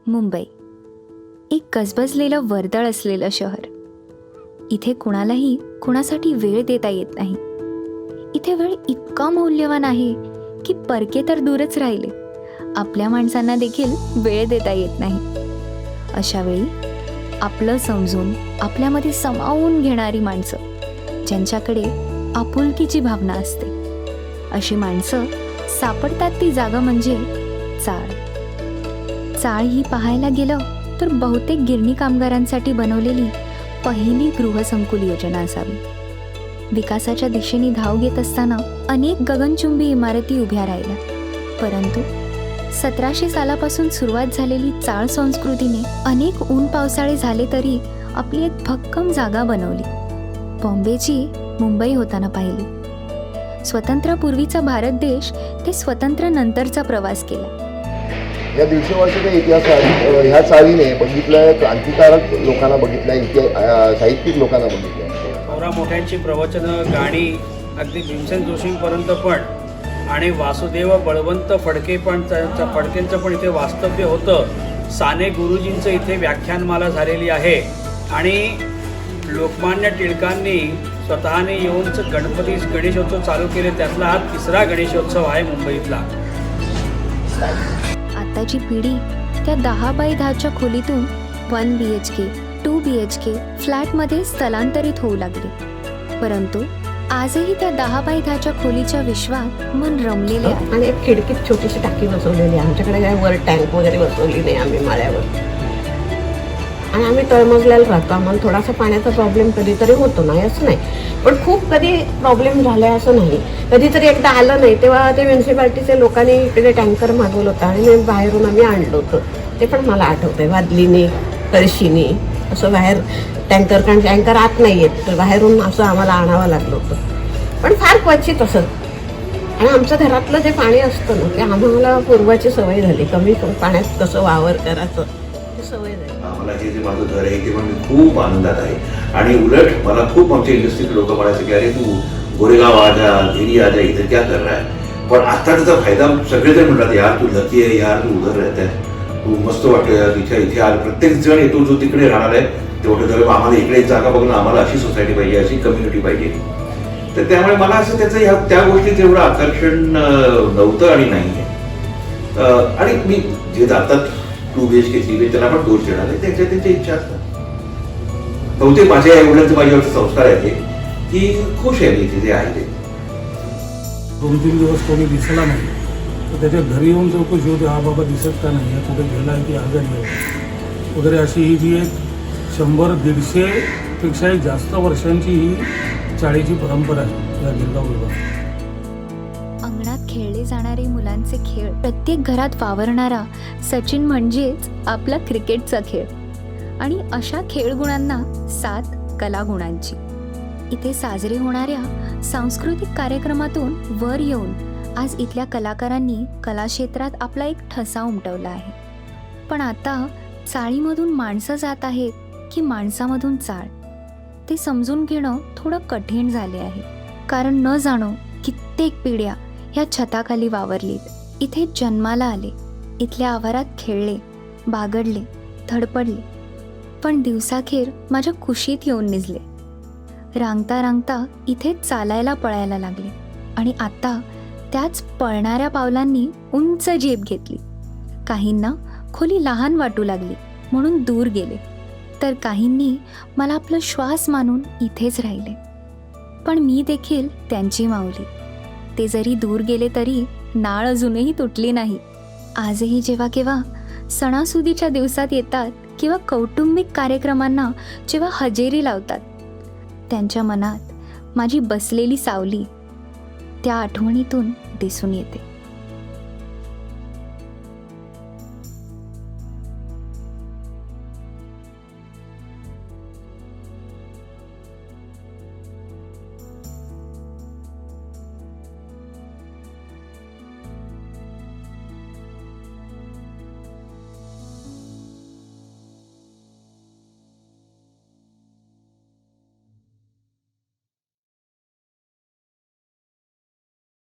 मुंबई, एक गजबजलेलं वर्दळ असलेलं शहर. इथे कुणालाही कुणासाठी वेळ देता येत नाही. इथे वेळ इतका मौल्यवान आहे की परके तर दूरच राहिले, आपल्या माणसांना देखील वेळ देता येत नाही. अशा वेळी आपलं समजून आपल्यामध्ये सामावून घेणारी माणसं, ज्यांच्याकडे आपुलकीची भावना असते, अशी माणसं सापडतात ती जागा म्हणजे चाळ. चाळ ही पाहायला गेलं तर बहुतेक गिरणी कामगारांसाठी बनवलेली पहिली गृहसंकुल योजना असावी. विकासाच्या दिशेने धाव घेत असताना अनेक गगनचुंबी इमारती उभ्या राहिल्या, परंतु 1700 सालापासून सुरुवात झालेली चाळ संस्कृतीने अनेक ऊन पावसाळे झाले तरी आपली एक भक्कम जागा बनवली. बॉम्बेची मुंबई होताना पाहिली. स्वतंत्रापूर्वीचा भारत देश ते स्वतंत्र नंतरचा प्रवास केला. या 150 वर्षाच्या इतिहासात ह्या चाळीने बघितलं, क्रांतिकारक लोकांना बघितलं, साहित्यिक लोकांना बघितलं. थोरा मोठ्यांची प्रवचनं, गाणी, अगदी भीमसेन जोशींपर्यंत पण, आणि वासुदेव बळवंत फडकेंचं पण इथे वास्तव्य होतं. साने गुरुजींचं इथे व्याख्यानमाला झालेली आहे. आणि लोकमान्य टिळकांनी स्वतःने येऊन गणेशोत्सव चालू केले. त्यातला हा 3रा गणेशोत्सव आहे मुंबईतला. आताची पिढी त्या 10 बाय 10च्या खोलीतून 1 BHK, 2 BHK फ्लॅटमध्ये स्थलांतरित होऊ लागली. परंतु आजही त्या 10 बाय 10च्या खोलीच्या विश्वात मन रमलेले आहे. आणि एक खिडकीत छोटीशी टाकी बसवलेली आहे. आमच्याकडे काय वर टँक वगैरे बसवली नाही आम्ही माळ्यावर. आणि आम्ही तळमजल्याला राहतो. आम्हाला थोडासा पाण्याचा प्रॉब्लेम कधीतरी होतो, नाही असं नाही, पण खूप कधी प्रॉब्लेम झाला आहे असं नाही. कधीतरी एकदा आलं नाही तेव्हा ते म्युन्सिपाल्टीचे लोकांनी इकडे टँकर मागवलं होतं आणि मी बाहेरून आम्ही आणलं होतं. ते पण मला आठवतं आहे. वादलीने, कळशीने असं बाहेर टँकर, कारण टँकर आत नाही येत, तर बाहेरून असं आम्हाला आणावं लागलं होतं. पण फार क्वचित असं. आणि आमचं घरातलं जे पाणी असतं ना, ते आम्हाला पूर्वाची सवय झाली. कमी पाण्यात कसं वावर करायचं ही सवय झाली. मला जे माझं घर आहे ते पण मी खूप आनंदात आहे. आणि उलट मला खूप आमच्या इंडस्ट्रीत लोक म्हणायचे की अरे तू गोरेगाव आ जा, घेरी आ जा, इथे क्या कर रहा है. पण आता त्याचा फायदा सगळेजण म्हणतात, यार तू लकी आहे, यार तू उधर राहत आहे, तू मस्त वाटतं इथे आलं. प्रत्येक जण येतो जो तिकडे राहणार आहे तेवढं जर आम्हाला इकडे जागा बघणं, आम्हाला अशी सोसायटी पाहिजे, अशी कम्युनिटी पाहिजे. तर त्यामुळे मला असं त्याचं त्या गोष्टीत एवढं आकर्षण नव्हतं आणि नाही आहे. आणि मी जे जातात 2 BHK 3 BHK त्यांना पण दोष देणार आहे, त्यांच्या इच्छा असतात. बहुतेक माझ्या एवढ्यांचं माझ्यावरचे संस्कार आहे की खुश आहे मी तिथे आहे ते. 2-3 दिवस कोणी दिसला नाही तर त्याच्या घरी येऊन चौकशी होते, हा बाबा दिसत का नाही, कुठे गेला आहे की आजारी आहे वगैरे. अशी ही जी एक 100-150 पेक्षाही जास्त वर्षांची ही चाळीची परंपरा आहे या गिरगाव विभागात. अंगणात खेळले जाणारे मुलांचे खेळ, प्रत्येक घरात वावरणारा सचिन म्हणजेच आपला क्रिकेटचा खेळ. आणि अशा खेळगुणांना साथ कलागुणांची. इथे साजरे होणाऱ्या सांस्कृतिक कार्यक्रमातून वर येऊन आज इथल्या कलाकारांनी कलाक्षेत्रात आपला एक ठसा उमटवला आहे. पण आता चाळीमधून माणसं जात आहेत की माणसामधून चाळ, ते समजून घेणं थोडं कठीण झाले आहे. कारण न जाणो कित्येक पिढ्या ह्या छताखाली वावरलीत, इथे जन्माला आले, इथल्या आवारात खेळले, बागडले, धडपडले, पण दिवसाखेर माझ्या कुशीत येऊन निजले. रांगता रांगता इथे चालायला पळायला लागले. आणि आता त्याच पळणाऱ्या पावलांनी उंच झेप घेतली. काहींना खोली लहान वाटू लागली म्हणून दूर गेले, तर काहींनी मला आपला श्वास मानून इथेच राहिले. पण मी देखील त्यांची माऊली. ते जरी दूर गेले तरी नाळ अजूनही तुटली नाही. आजही जेव्हा केव्हा सणासुदीच्या दिवसात येतात किंवा कौटुंबिक कार्यक्रमांना जेव्हा हजेरी लावतात, त्यांच्या मनात माझी बसलेली सावली त्या आठवणीतून दिसून येते.